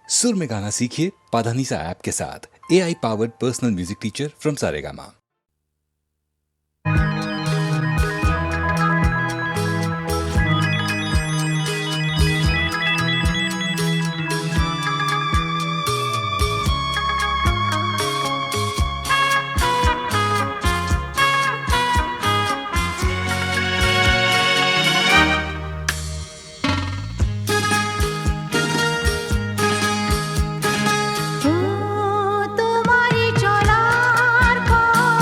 सुर में गाना सीखिए पाधानीसा ऐप के साथ। AI powered personal music teacher from Saregama. তোমারি চলার পথ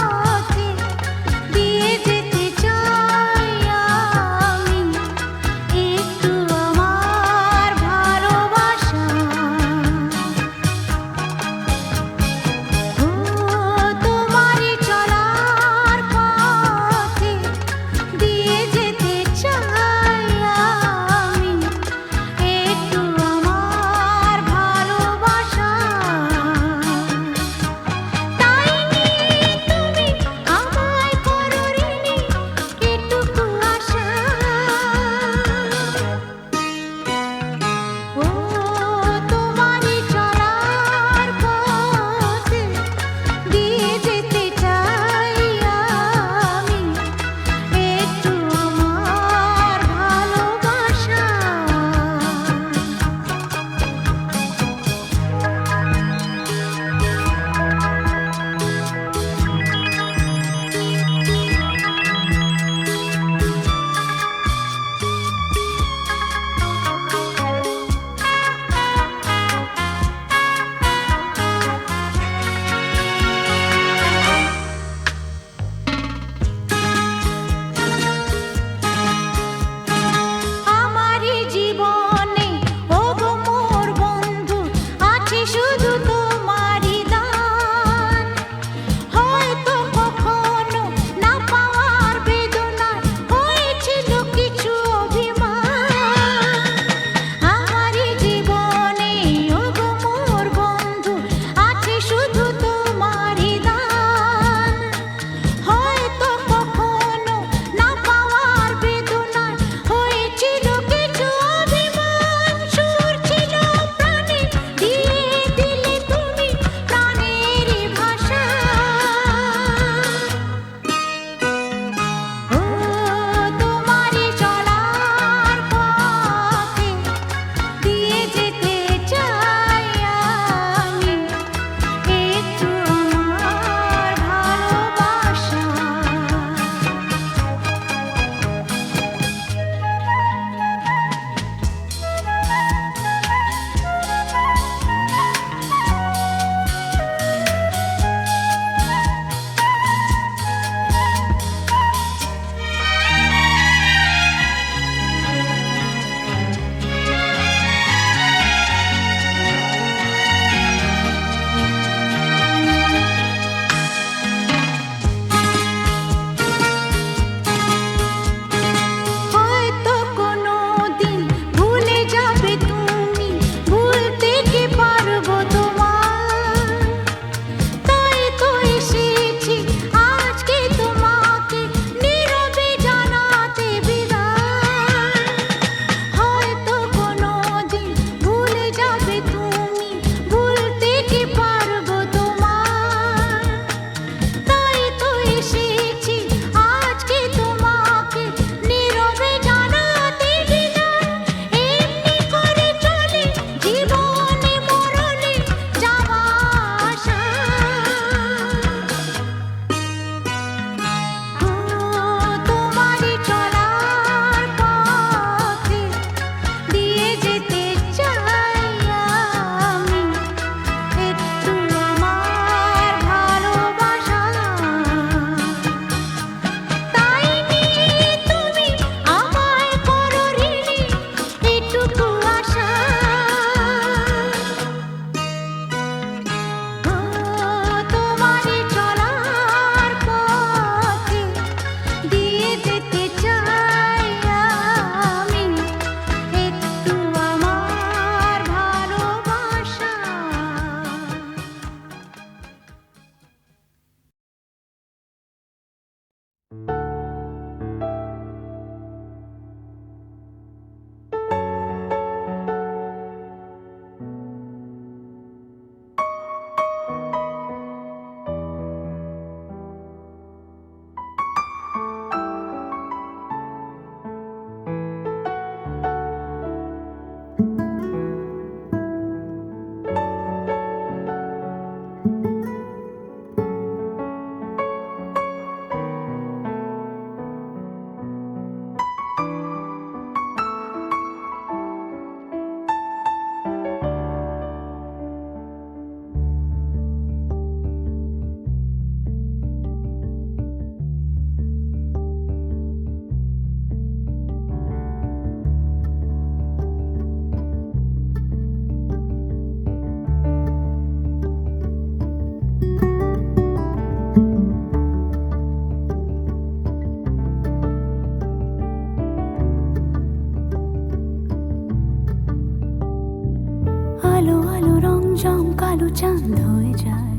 রংজম কালো চাঁদ হয়ে যায়,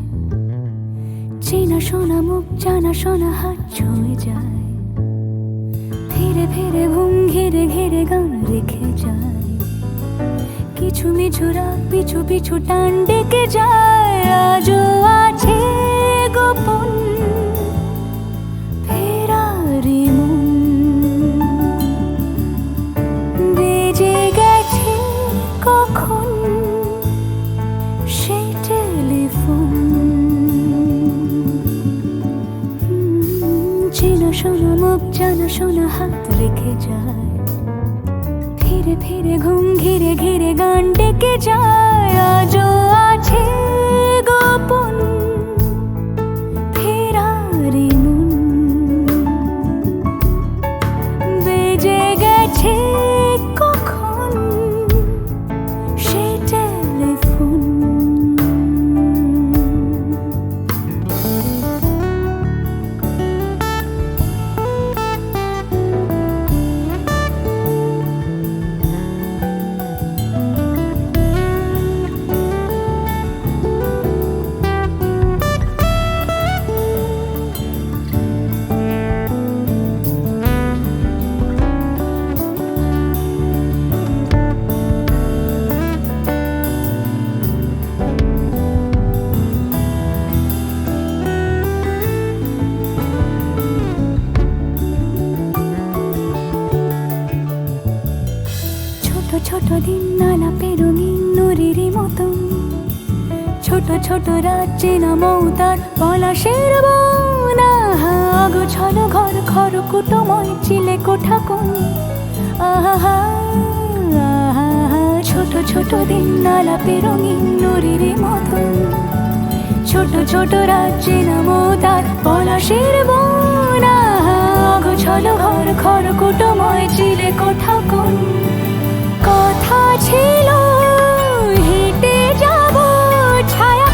চেনা শোনা মুখ জানা শোনা হাত ছুঁয়ে যায়, ফিরে ফিরে ঘুম ঘিরে ঘিরে গান রেখে যায়, কিছু মিছু রাত পিছু পিছু টান ডেকে যায়। আজও আছে গোপন ফেরারি মন, বেজে গেছে কখন সেই টেলিফোন। চেনা শোনা মুখ জানা শোনা হাত রেখে যায়, ফিরে ফিরে ঘুম ঘিরে ঘিরে গান ডেকে যায়। আজও আছে গোপন ফেরারি মন, বেজে গেছে কখন সেই টেলিফোন। ছোট দিন আলাপের রঙিন নুরির মতন, ছোট ছোট রাত চেনা মৌতার পলাশের বন। গোছানো ঘর খড়কুটোময় চিলে কোঠা কোন, আহা আহা। ছোট ছোট দিন আলাপের রঙিন নুরির মতন, ছোট ছোট রাত চেনা মৌতার পলাশের বন। গোছানো ঘর খড়কুটোময় চিলে কোঠা কোন। কথা ছিল হেঁটে যাব ছায়া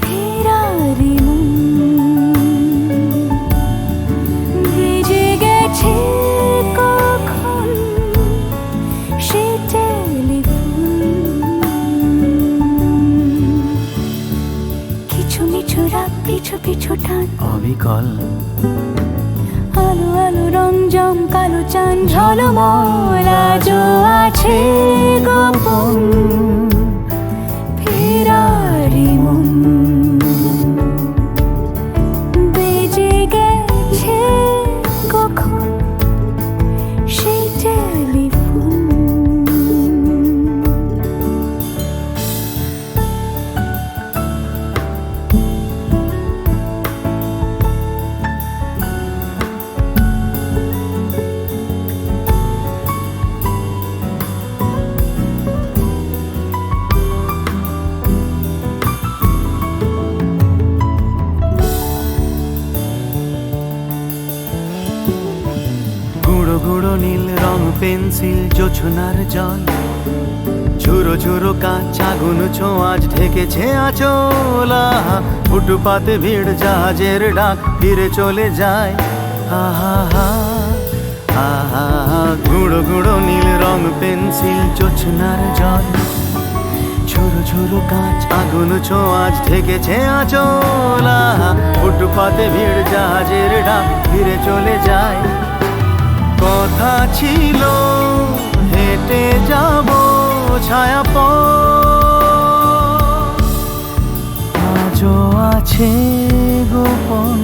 ফেরারি মন, ভেজে গেছে কখন সে টেলিফোন। কিছু মিছু রাত পিছু পিছু টান অবিকল, আলো আলো রংজম কালো চাঁদ ঝলমল। আজও আছে গোপন ফেরারি মন, বেজে গেছে কখন সেই টেলিফোন। গুঁড়ো গুঁড়ো নীল রং পেন্সিল জোছনার জল, ঝুরো ঝুরো কাঁচ আগুন ছোঁয়াজ ঢেকেছে আঁচল। ফুটপাতে ভিড় জাহাজের ডাক ফিরে চলে যায়, আহা আহা। গুঁড়ো গুঁড়ো নীল রং পেন্সিল জোছনার জল, ঝুরো ঝুরো কাঁচ আগুন ছোঁয়াজ ঢেকেছে আঁচল। ফুটপাতে ভিড় জাহাজের ডাক ফিরে চলে যায়। কথা ছিল হেঁটে যাব ছায়া আজও আছে গোপন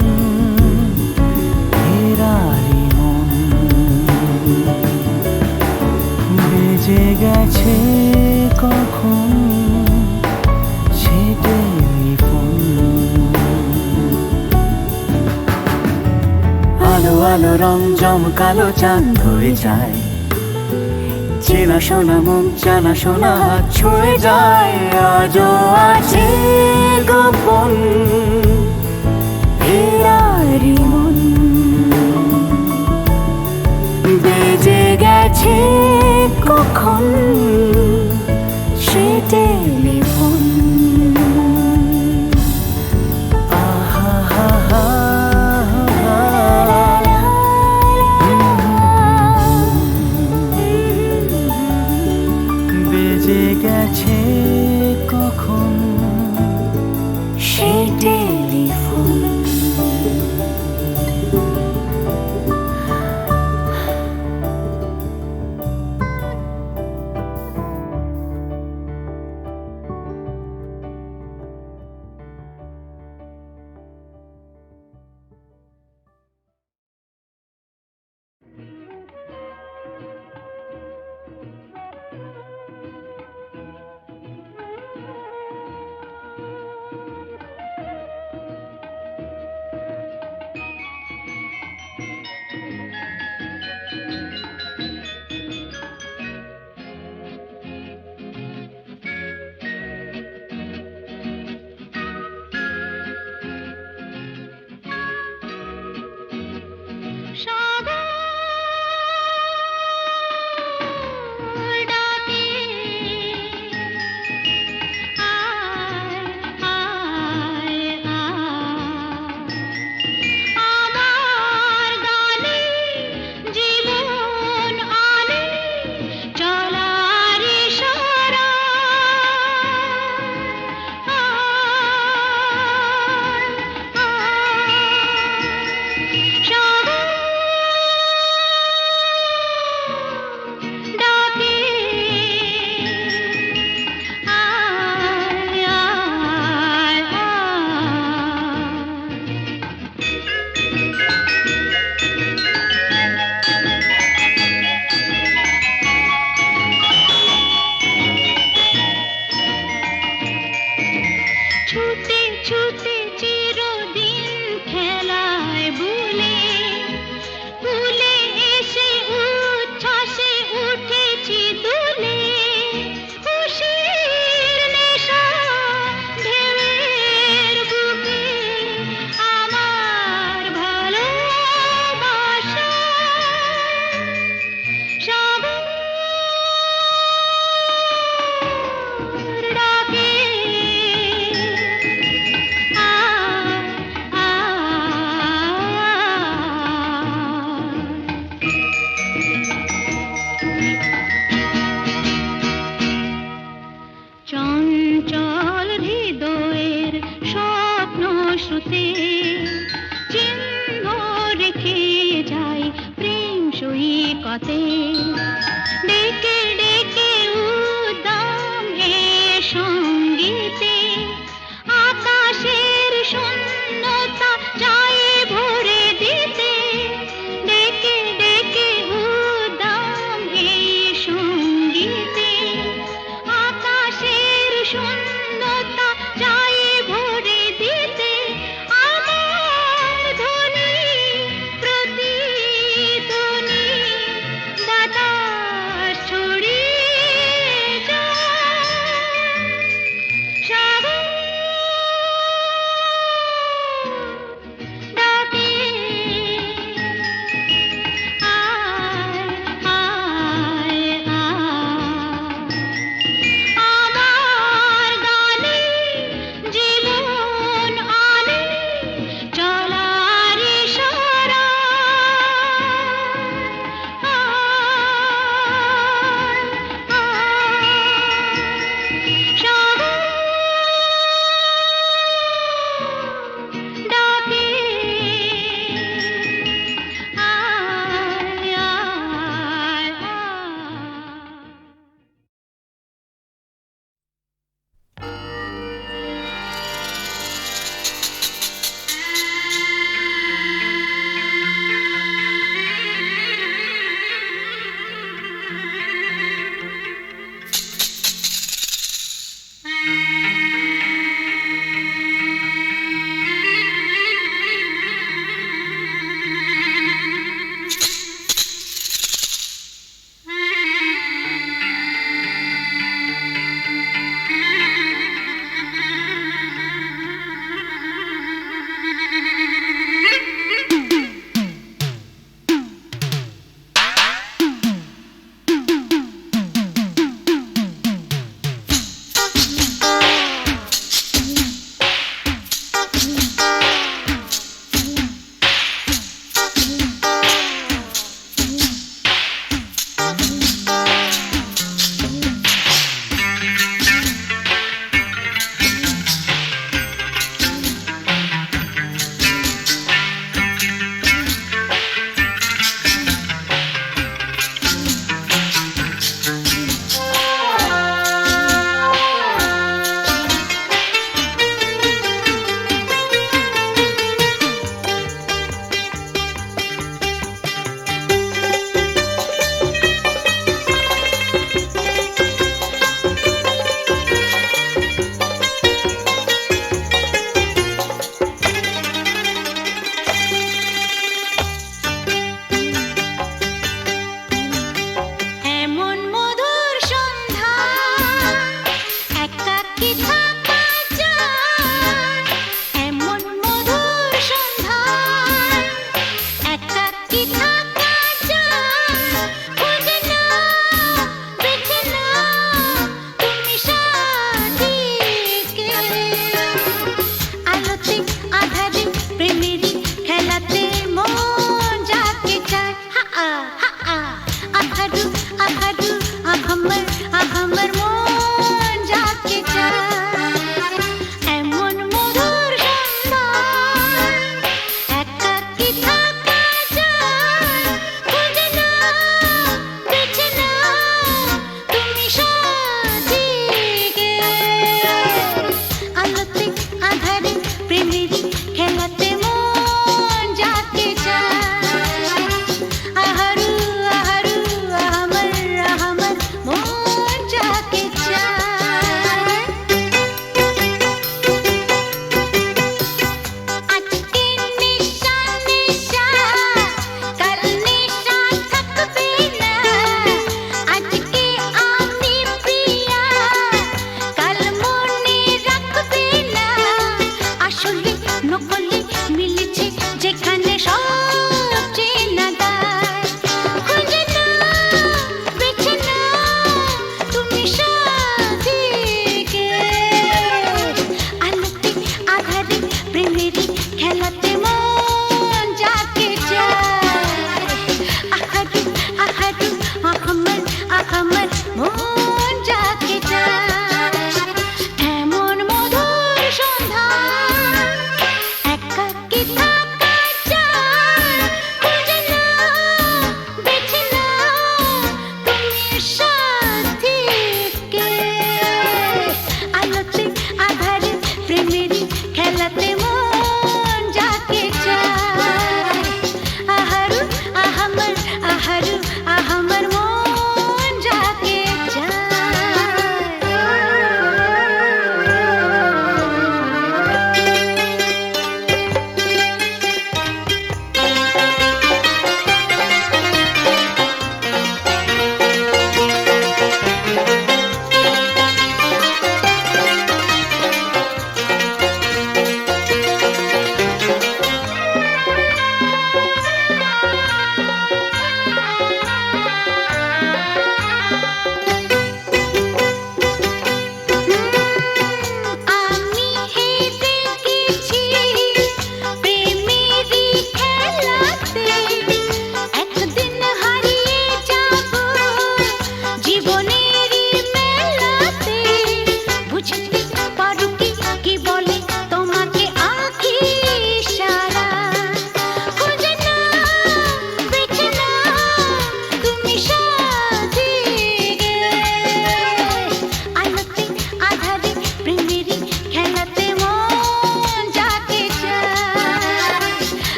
ফেরারি মন, বেজে গেছে কখন সে টেলিফোন। আলো আলো রং জমকালো চাঁদ হয়ে যায়, চেনা শোনা মুখ জানা শোনা হাত ছুঁয়ে যায়। আজও আছে গোপন ফেরারি মন, বেজে গেছে কখন সে টেলিফোন। আহা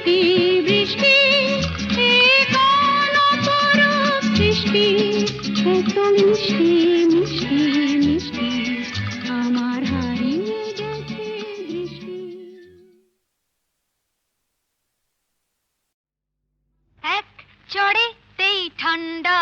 বৃষ্টি বৃষ্টি এ কোন অপরূপ সৃষ্টি এত মিষ্টি মিষ্টি মিষ্টি আমার হারিয়ে গেছে দৃষ্টি। এক চড়েতেই ঠান্ডা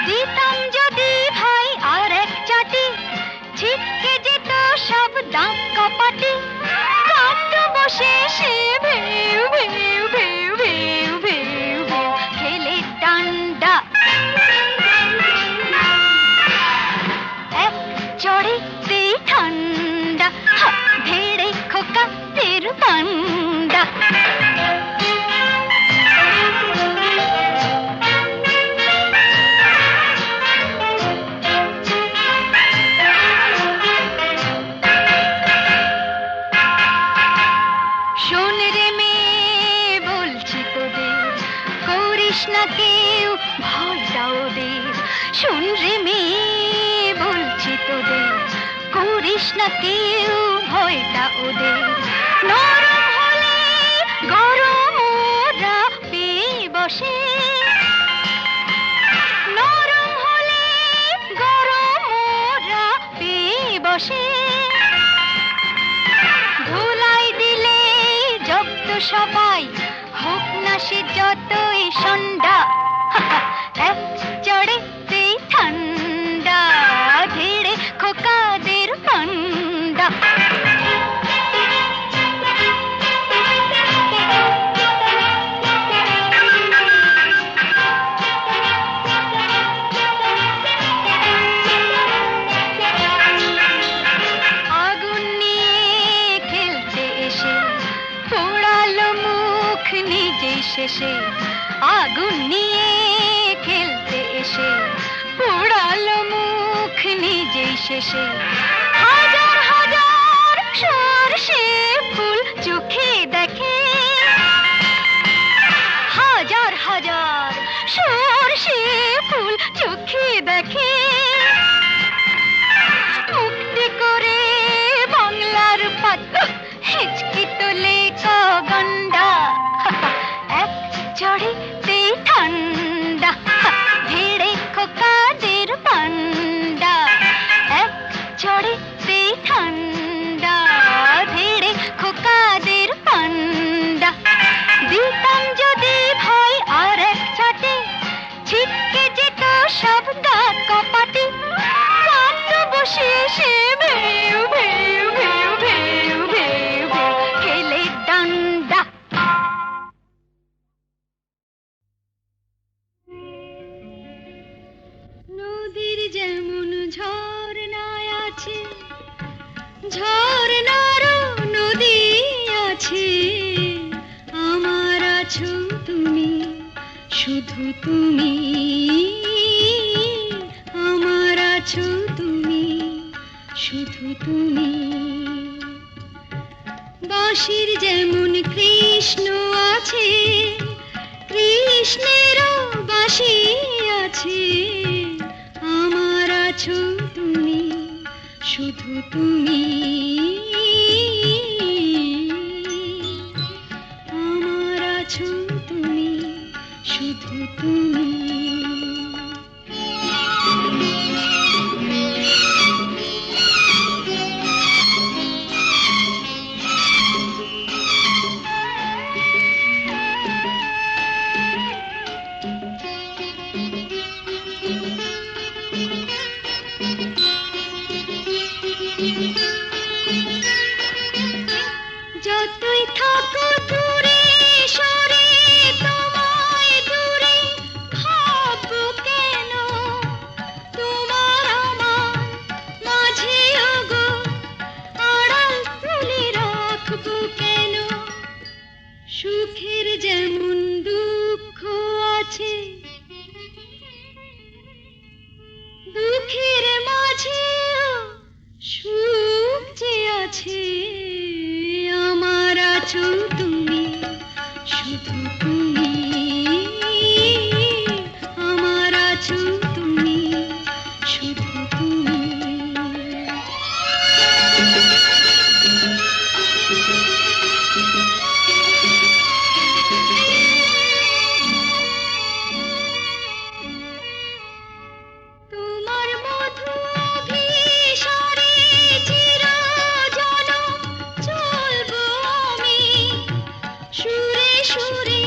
দিতাম যদি ভাই আর এক চাটি ছিটকে যেত সব দাঁত কপাটি কাঠ বসে সে ভেউ ভেউ ভেউ ভেউ ভেউ ভেউ খেলে ডান্ডা এক চড়েতে ঠান্ডা ভেড়ে খোকা তের পান্ডা না কেউ ভয়টা ওদের শোন রে মেয়ে বলছি তোদের করিস না কেউ ভয়টা ওদের নরম হলে গরম ওরা পেয়ে বসে নরম হলে গরম ওরা পেয়ে বসে ধুলাই দিলে জব্দ সবাই হোক না সে যতই সন্ধ্যা এক চড়েতে ঠান্ডা ধীরে খোকাদের পান্ডা আগুন নিয়ে খেলতে এসে পোড়ালো মুখ নিজেই শেষে আগুন নিয়ে খেলতে এসে পোড়ালো মুখ নিজেই শেষে হাজার হাজার সরষে ফুল চোখে দেখে হাজার হাজার সরষে ফুল চোখে দেখে মুক্তি করে বাংলার পাত হেঁচকি তোলে গন্ডা এক চড়েতে ঠান্ডা ভিড়ে খোকাদের পান্ডা এক চড়েতে ঠান্ডা ভিড়ে খোকাদের পান্ডা দিতাম যদি ভাই আর এক চাটে ছিটকে যেত সব দাঁত কপাটি কাঠ বসে সে ভেউ ভেউ ভেউ ভেউ ভেউ ভেউ খেলে ডান্ডা নদীর যেমন ঝর্ণায় আছে ঝর্ণারও নদী আছে আমার আছো তুমি শুধু তুমি আমার আছো তুমি শুধু তুমি বাঁশির যেমন কৃষ্ণ আছে কৃষ্ণেরও বাঁশি আছে আমার আছো তুমি শুধু তুমি আমার আছো তুমি শুধু তুমি যতই থাকো দূরে সরে তোমার সুখের যেমন দুঃখ আছে, দুঃখের মাঝেও সুখ যে আছে। আমার আছো তুমি, শুধু তুমি, আমার আছো তুমি, শুধু তুমি। তোমার মধু অভিসারে চিরজনম চলবো আমি, সুরে সুরে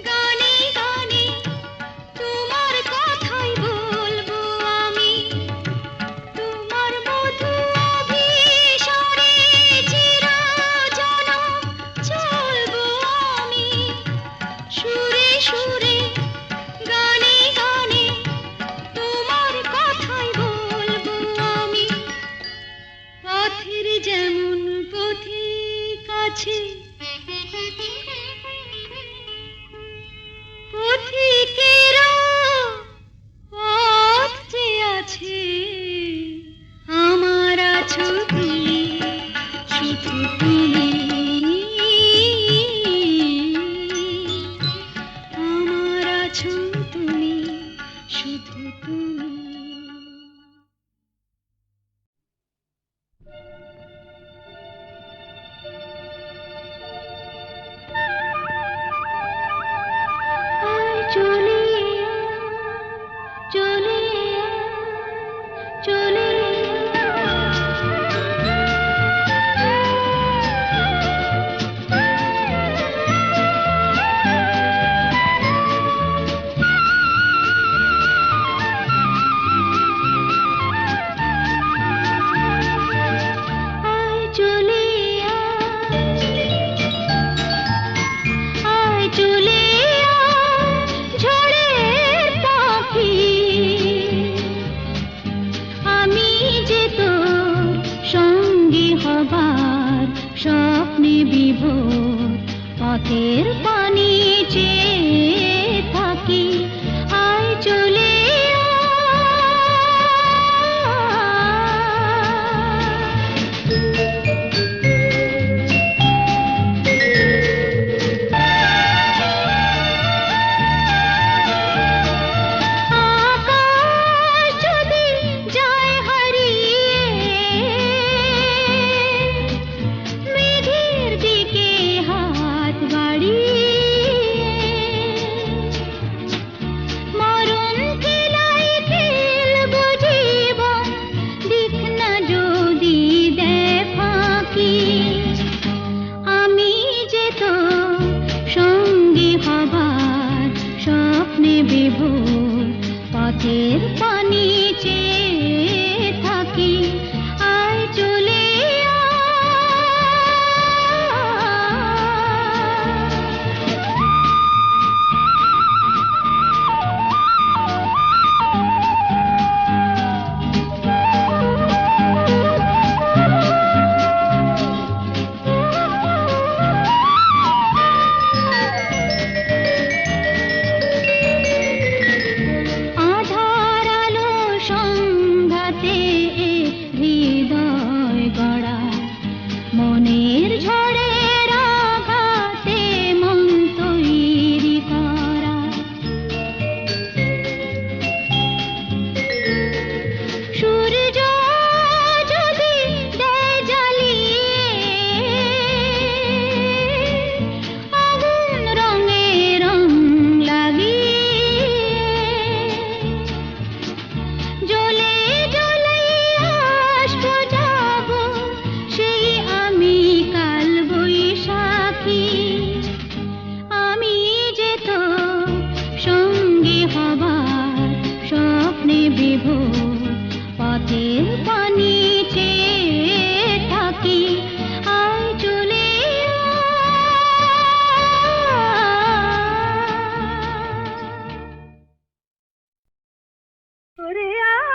গানে গানে তোমার কথাই বলবো আমি। তোমার মধু অভিসারে চিরজনম চলবো আমি, সুরে সুরে গানে গানে তোমার কথাই বলবো আমি। পথের যেমন পথিক আছে, পথিকেরও পথ যে আছে। আমার আছো তুমি, শুধু তুমি, আমার আছো তুমি, শুধু তুমি। আয় চলে চলে চলে আয় চলে আয় চলে ঝড়ের পাখি। আমি যে তোর সঙ্গী হবার স্বপ্নে বিভোর, পথের পানি চেয়ে থাকি। আয় চলে আকাশ যদি যায় হারিয়ে মেঘের দিকে হাত বাড়িয়ে, মরণ খেলায় খেলবো জীবন, দিক না যদি দেয় ফাঁকি। আমি যে তোর সঙ্গী হবার স্বপ্নে বিভোর, পথের পানি চেয়ে থাকি। আয় চলে আধার আলো সংঘাতে হৃদয় গড়া, মনের ঝড়ের আঘাতে মন তৈরি করা। সূর্য যদি দেয় জ্বালিয়ে আগুন রঙে রং লাগিয়ে, জ্বলে জ্বলে আসবো যাবো সেই আমি কাল বৈশাখী। আমি যে তোর সঙ্গী হবার স্বপ্নে বিভোর, পথের পানি চেয়ে থাকি। আয় চলে ওরে আয়,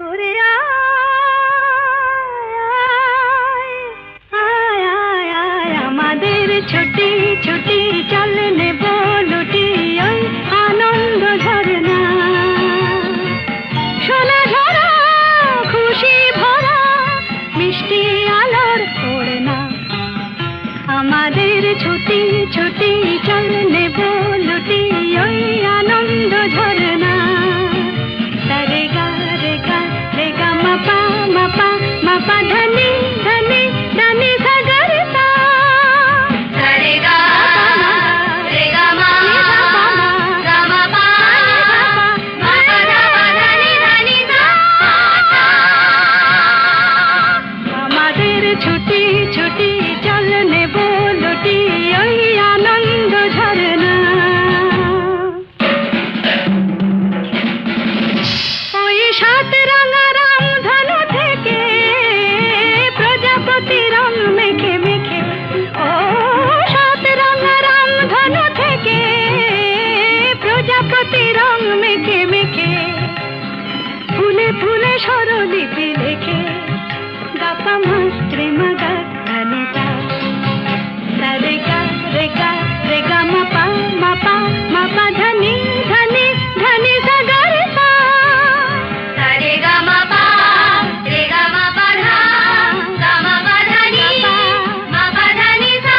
ওরে আয়। ছুটি চল নেব লুটি ওই আনন্দ ঝরনা রে গা রে গা রে গা মাপা মাপা মাপা ধনি ধনি ধনি সাগর সা রে গা রে গা মা গা মা পা মা পা ধনি ধনি সা আমাদের ছুটি ছুটি চল নেব লুটি ওই আনন্দ ঝরনা ওই সাত রাঙা রাম ধনু থেকে প্রজাপতি রং মেখে মেখে ও সাত রাঙা রাম ধনু থেকে প্রজাপতি রং মেখে মেখে ফুলে ফুলে স্বরলিপি লেখে গাপা মাস্ত্রে মাগা ধনে তা রে গা রে গা রে গা মাপা মাপা মাপা ধনি ধনি ধনি সাগর সা রে গা মাপা রে গা মাপা ধা গা মাপা ধনি মাপা ধনি সা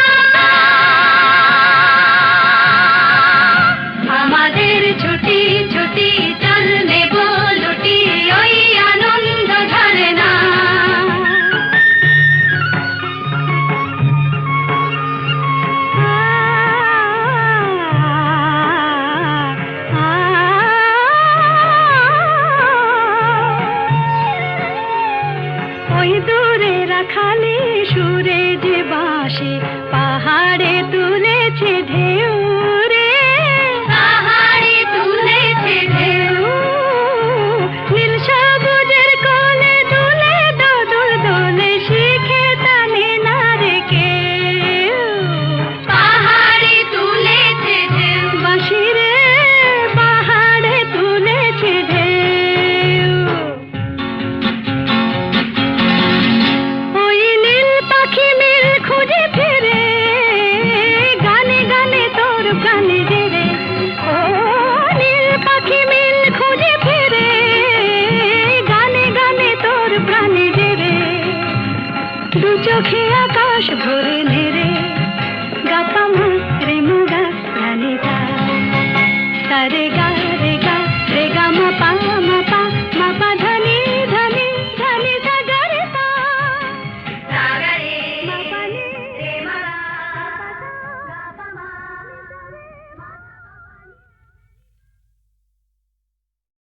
আমাদের ছুটি ছুটি চল নেব লুটি ওই আনন্দ ঝরনা ওই দূরে রাখালি সুরে যে বাঁশি পাহাড়ে তুলেছে ঢেউ রে পাহাড়ে তুলেছে ঢেউ নীল সবুজের কোলে দুলে দোদুল দোলে শিখে টানে না রে কেউ পাহাড়ে তুলেছে ঢেউ বাঁশি রে পাহাড়ে তুলেছে ঢেউ ওই নীল পাখি মিল খুঁজে ফিরে গানে গানে তোর প্রাণে জেরে ও নীল পাখি মিল খুঁজে ফিরে গানে গানে তোর প্রাণে জেরে দু চোখে আকাশ ভরে নেড়ে গাপা মাত্রে মুগা ধানে রে গা